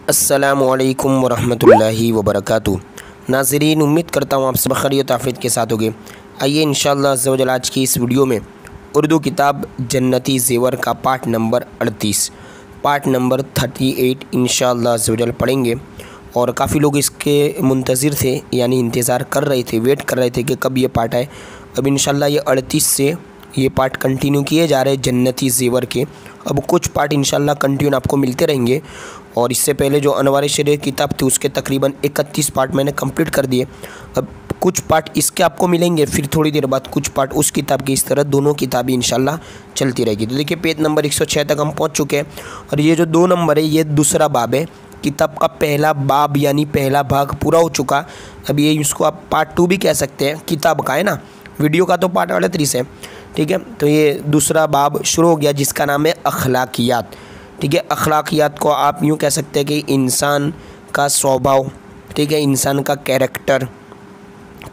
अस्सलामुअलैकुम वरहमतुल्लाहि वबरकातुहू। नाज़रीन, उम्मीद करता हूँ आप सब खैरियत आफियत के साथ होंगे। आइए इंशाअल्लाह अज़्ज़ा वजल आज की इस वीडियो में उर्दू किताब जन्नती ज़ेवर का पार्ट नंबर 38 इंशाअल्लाह अज़्ज़ा वजल पढ़ेंगे। और काफ़ी लोग इसके मुंतज़िर थे, यानी इंतज़ार कर रहे थे, वेट कर रहे थे कि कब ये पार्ट आए। अब इंशाअल्लाह ये 38 से ये पार्ट कंटिन्यू किए जा रहे हैं जन्नती ज़ेवर के। अब कुछ पार्ट इंशाअल्लाह कंटिन्यू आपको मिलते रहेंगे। और इससे पहले जो अनवार शरीयह किताब थी उसके तकरीबन 31 पार्ट मैंने कंप्लीट कर दिए। अब कुछ पार्ट इसके आपको मिलेंगे, फिर थोड़ी देर बाद कुछ पार्ट उस किताब के। इस तरह दोनों किताबें इंशाअल्लाह चलती रहेगी। तो देखिए पेज नंबर 106 तक हम पहुंच चुके हैं। और ये जो 2 नंबर है ये दूसरा बाब है। किताब का पहला बाब यानी पहला भाग पूरा हो चुका। अब ये इसको आप पार्ट 2 भी कह सकते हैं, किताब का है ना, वीडियो का तो पार्ट 38 है, ठीक है। तो ये दूसरा बाब शुरू हो गया जिसका नाम है अखलाकियात, ठीक है। अखलाकियात को आप यूँ कह सकते हैं कि इंसान का स्वभाव, ठीक है, इंसान का कैरेक्टर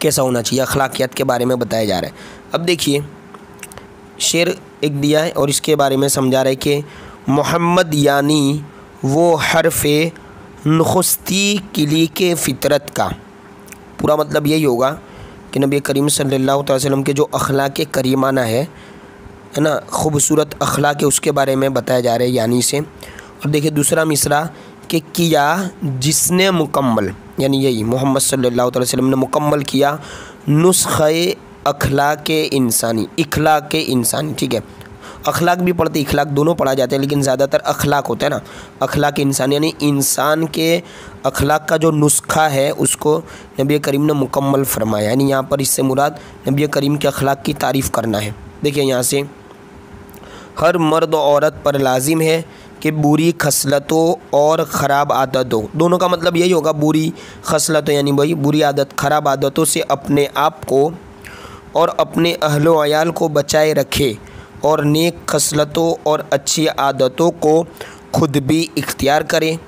कैसा होना चाहिए, अखलाकियात के बारे में बताया जा रहा है। अब देखिए शेर एक दिया है और इसके बारे में समझा रहा है कि मोहम्मद यानी वो हरफ़े नुख़ुस्ती किली के फ़ितरत का। पूरा मतलब यही होगा कि नबी करीम सल्लल्लाहु अलैहि वसल्लम के जो अखलाक करीमाना है ना, खूबसूरत अखलाक है, उसके बारे में बताया जा रहा है यानी से। और देखिए दूसरा मिसरा कि किया जिसने मुकम्मल, यानी यही मोहम्मद सल्लल्लाहु अलैहि वसल्लम ने मुकम्मल किया नुस्ख़े अखलाक इंसानी, इखलाक इंसानी, ठीक है। अखलाक भी पढ़ते, इखलाक दोनों पढ़ा जाते हैं, लेकिन ज़्यादातर अखलाक होता है ना। अखलाक इंसान यानी इंसान के अखलाक का जो नुस्खा है उसको नबी करीम ने मुकम्मल फरमाया। यानी यहाँ पर इससे मुराद नबी करीम के अखलाक की तारीफ़ करना है। देखिए यहाँ से हर मर्द और औरत पर लाजिम है कि बुरी खसलतों और ख़राब आदतों, दोनों का मतलब यही होगा, बुरी खसलतों यानी वही बुरी आदत, ख़राब आदतों से अपने आप को और अपने अहलो अयाल को बचाए रखे और नेक खसलतों और अच्छी आदतों को खुद भी इख्तियार करें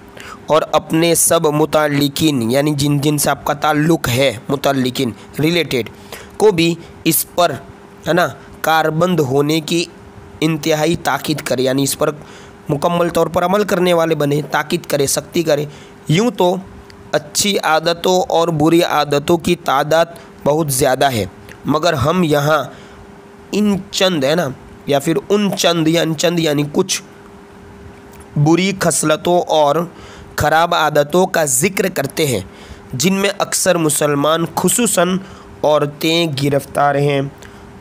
और अपने सब मुताल्लिकीन यानी जिन जिन से आपका ताल्लुक़ है, मुताल्लिकीन रिलेटेड को भी इस पर, है ना, कारबंद होने की इंतहाई ताकीद करे, यानी इस पर मुकम्मल तौर पर अमल करने वाले बने, ताकीद करे, सख्ती करे। यूँ तो अच्छी आदतों और बुरी आदतों की तादाद बहुत ज़्यादा है, मगर हम यहाँ इन चंद, है ना, या फिर उन चंद या चंद यानी कुछ बुरी खसलतों और ख़राब आदतों का ज़िक्र करते हैं जिनमें अक्सर मुसलमान खुसूसन औरतें गिरफ़्तार हैं।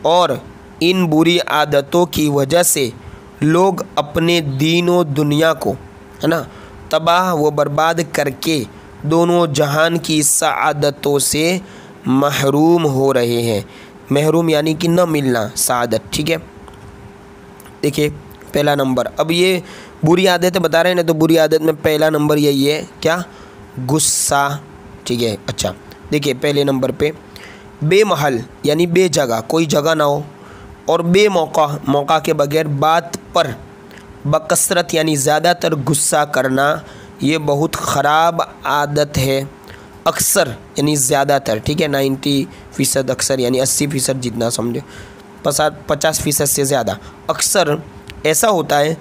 और इन बुरी आदतों की वजह से लोग अपने दीन और दुनिया को, है ना, तबाह व बर्बाद करके दोनों जहान की सआदतों से महरूम हो रहे हैं। महरूम यानी कि न मिलना, सआदत, ठीक है। देखिए पहला नंबर, अब ये बुरी आदतें बता रहे हैं ना, तो बुरी आदत में पहला नंबर यही है, क्या, गुस्सा, ठीक है। अच्छा देखिए पहले नंबर पे बेमहल यानी बेजगह, कोई जगह ना हो, और बेमौका, मौका के बगैर बात पर बकसरत यानी ज़्यादातर गुस्सा करना, ये बहुत ख़राब आदत है। अक्सर यानी ज़्यादातर, ठीक है, 90% अक्सर यानी 80% जितना समझो, 50% से ज़्यादा। अक्सर ऐसा होता है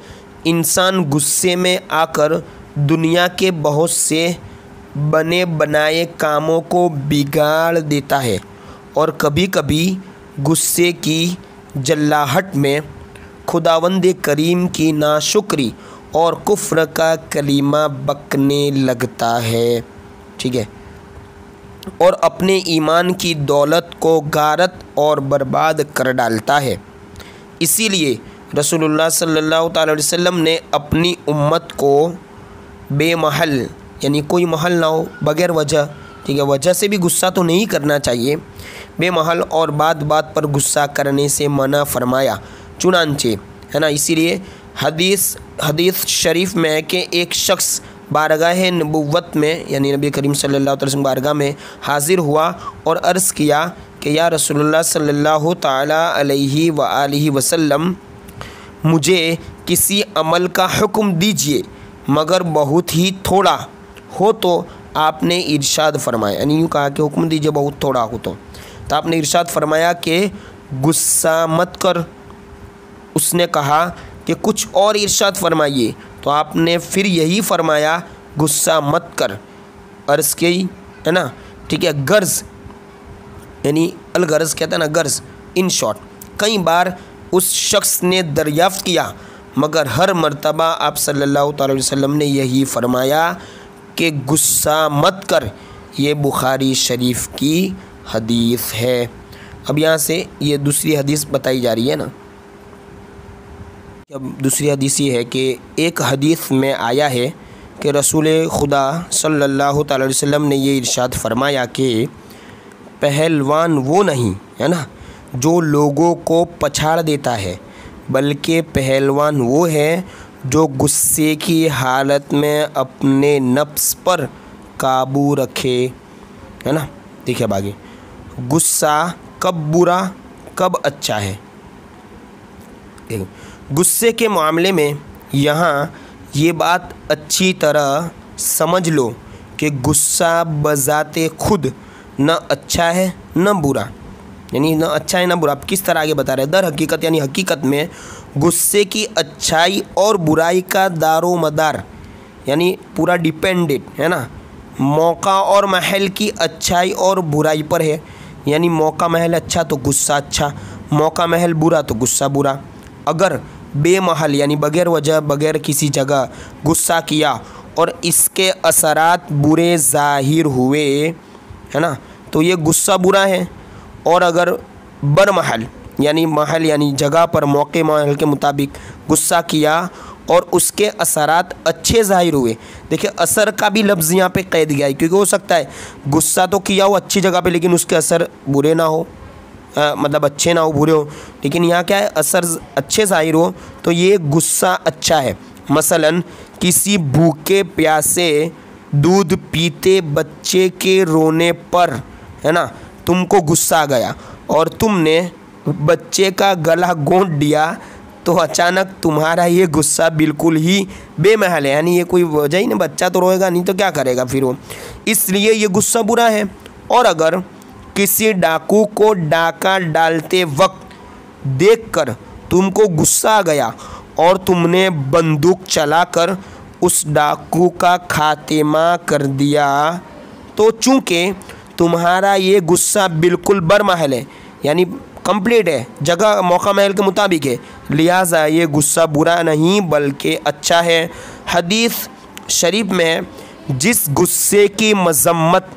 इंसान गुस्से में आकर दुनिया के बहुत से बने बनाए कामों को बिगाड़ देता है और कभी कभी गुस्से की जल्लाहट में खुदावंद करीम की नाशुक्री और कुफ्र का कलीमा बकने लगता है, ठीक है, और अपने ईमान की दौलत को गारत और बर्बाद कर डालता है। इसीलिए रसूलुल्लाह सल्लल्लाहु अलैहि वसल्लम ने अपनी उम्मत को बेमहल यानी कोई महल ना हो, बग़ैर वजह, ठीक है, वजह से भी गुस्सा तो नहीं करना चाहिए, बेमहल और बात बात पर गुस्सा करने से मना फरमाया। चुनांचे, है ना, इसीलिए हदीस शरीफ में है कि एक शख्स बारगाह नबुव्वत में यानी नबी करीम सल्लल्लाहु अलैहि वसल्लम बारगाह में हाजिर हुआ और अर्ज़ किया कि या रसूलुल्लाह सल्लल्लाहु ताला अलैहि व आलिहि वसल्लम, मुझे किसी अमल का हुक्म दीजिए मगर बहुत ही थोड़ा हो। तो आपने इरशाद फरमाया, यानी यूँ कहा कि हुक्म दीजिए बहुत थोड़ा हो तो आपने इरशाद फरमाया कि गुस्सा मत कर। उसने कहा कि कुछ और इरशाद फरमाइए, तो आपने फिर यही फरमाया गुस्सा मत कर, अर्ज़ की है ना, ठीक है। गर्ज यानी अलगर्ज कहते हैं ना, गर्ज। इन शॉर्ट, कई बार उस शख्स ने दरियाफ़्त किया मगर हर मर्तबा आप सल्लल्लाहु अलैहि वसल्लम ने यही फरमाया कि गुस्सा मत कर। ये बुखारी शरीफ की हदीस है। अब यहाँ से ये दूसरी हदीस बताई जा रही है ना। अब दूसरी हदीस ये है कि एक हदीस में आया है कि रसूल खुदा सल्लल्लाहु अलैहि वसल्लम ने ये इरशाद फरमाया कि पहलवान वो नहीं है ना जो लोगों को पछाड़ देता है, बल्कि पहलवान वो है जो गुस्से की हालत में अपने नफ्स पर काबू रखे, है ना। देखिए अब आगे, गुस्सा कब बुरा कब अच्छा है। गुस्से के मामले में यहाँ ये बात अच्छी तरह समझ लो कि गुस्सा बज़ाते खुद न अच्छा है न बुरा, यानी न अच्छा है न बुरा। आप किस तरह आगे बता रहे हैं, दर हकीकत यानी हकीकत में गुस्से की अच्छाई और बुराई का दारो मदार यानी पूरा डिपेंडेंट है ना, मौका और महल की अच्छाई और बुराई पर है। यानी मौका महल अच्छा तो गुस्सा अच्छा, मौका महल बुरा तो गुस्सा बुरा। अगर बेमहल यानी बग़ैर वजह बग़ैर किसी जगह गुस्सा किया और इसके असरात बुरे ज़ाहिर हुए, है ना, तो ये गुस्सा बुरा है। और अगर बरमहल यानी महल यानी जगह पर मौके महल के मुताबिक गुस्सा किया और उसके असरात अच्छे ज़ाहिर हुए। देखिए असर का भी लफ्ज़ यहाँ पे कैद गया है, क्योंकि हो सकता है गुस्सा तो किया हो अच्छी जगह पे लेकिन उसके असर बुरे ना हो, मतलब अच्छे ना हो बुरे हो, लेकिन यहाँ क्या है असर अच्छे ज़ाहिर हो, तो ये गुस्सा अच्छा है। मसलन किसी भूखे प्यासे दूध पीते बच्चे के रोने पर, है ना, तुमको गुस्सा आ गया और तुमने बच्चे का गला घोंट दिया, तो अचानक तुम्हारा ये गुस्सा बिल्कुल ही बेमहल है, यानी ये कोई वजह ही नहीं, बच्चा तो रोएगा नहीं तो क्या करेगा फिर वो, इसलिए ये गुस्सा बुरा है। और अगर किसी डाकू को डाका डालते वक्त देखकर तुमको गुस्सा आ गया और तुमने बंदूक चलाकर उस डाकू का खात्मा कर दिया, तो चूँकि तुम्हारा ये गुस्सा बिल्कुल बरमहल है यानी कंप्लीट है, जगह मौका महल के मुताबिक है, लिहाजा ये गुस्सा बुरा नहीं बल्कि अच्छा है। हदीस शरीफ में जिस गुस्से की मजम्मत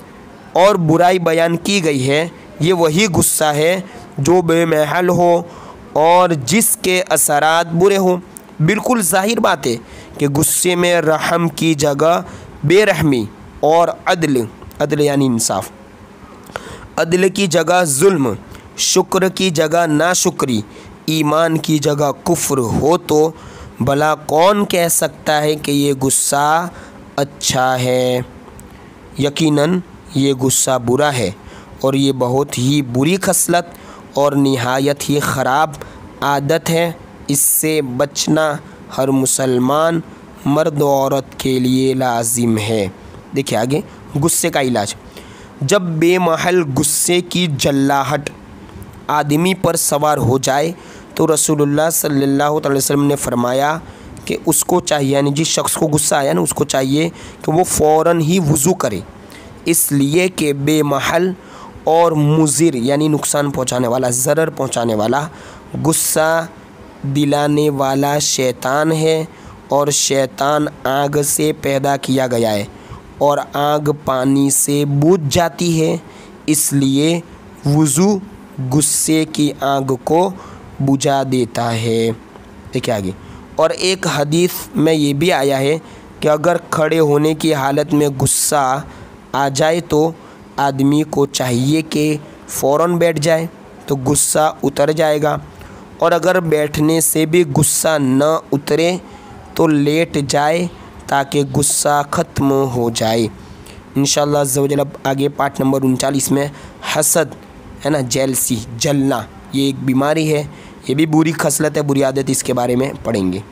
और बुराई बयान की गई है ये वही गुस्सा है जो बेमहल हो और जिसके असरात बुरे हों। बिल्कुल जाहिर बात है कि गुस्से में रहम की जगह बेरहमी और अदल यानी इंसाफ, अदल की जगह जुल्म, शुक्र की जगह नाशुक्री, ईमान की जगह कुफ्र हो, तो भला कौन कह सकता है कि ये गुस्सा अच्छा है। यकीनन ये गुस्सा बुरा है और ये बहुत ही बुरी खसलत और निहायत ही ख़राब आदत है। इससे बचना हर मुसलमान मर्द औरत के लिए लाजिम है। देखिए आगे, गुस्से का इलाज। जब बेमहल गुस्से की जल्लाहट आदमी पर सवार हो जाए तो रसूलुल्लाह सल्लल्लाहु अलैहि वसल्लम ने फरमाया कि उसको चाहिए, यानी जिस शख्स को गुस्सा आया ना उसको चाहिए कि वो फ़ौरन ही वज़ू करे, इसलिए कि बेमहल और मुज़िर यानी नुकसान पहुंचाने वाला, ज़रर पहुंचाने वाला गुस्सा दिलाने वाला शैतान है और शैतान आग से पैदा किया गया है और आग पानी से बुझ जाती है, इसलिए वज़ू गुस्से की आग को बुझा देता है। देखिए आगे, और एक हदीस में ये भी आया है कि अगर खड़े होने की हालत में गुस्सा आ जाए तो आदमी को चाहिए कि फ़ौरन बैठ जाए तो गुस्सा उतर जाएगा, और अगर बैठने से भी गुस्सा न उतरे तो लेट जाए ताकि गुस्सा ख़त्म हो जाए। इंशाअल्लाह अज़्ज़ा वजल अब आगे पार्ट नंबर 39 में हसद, है ना, जेलसी, जलना, ये एक बीमारी है, ये भी बुरी खसलत है, बुरी आदत, इसके बारे में पढ़ेंगे।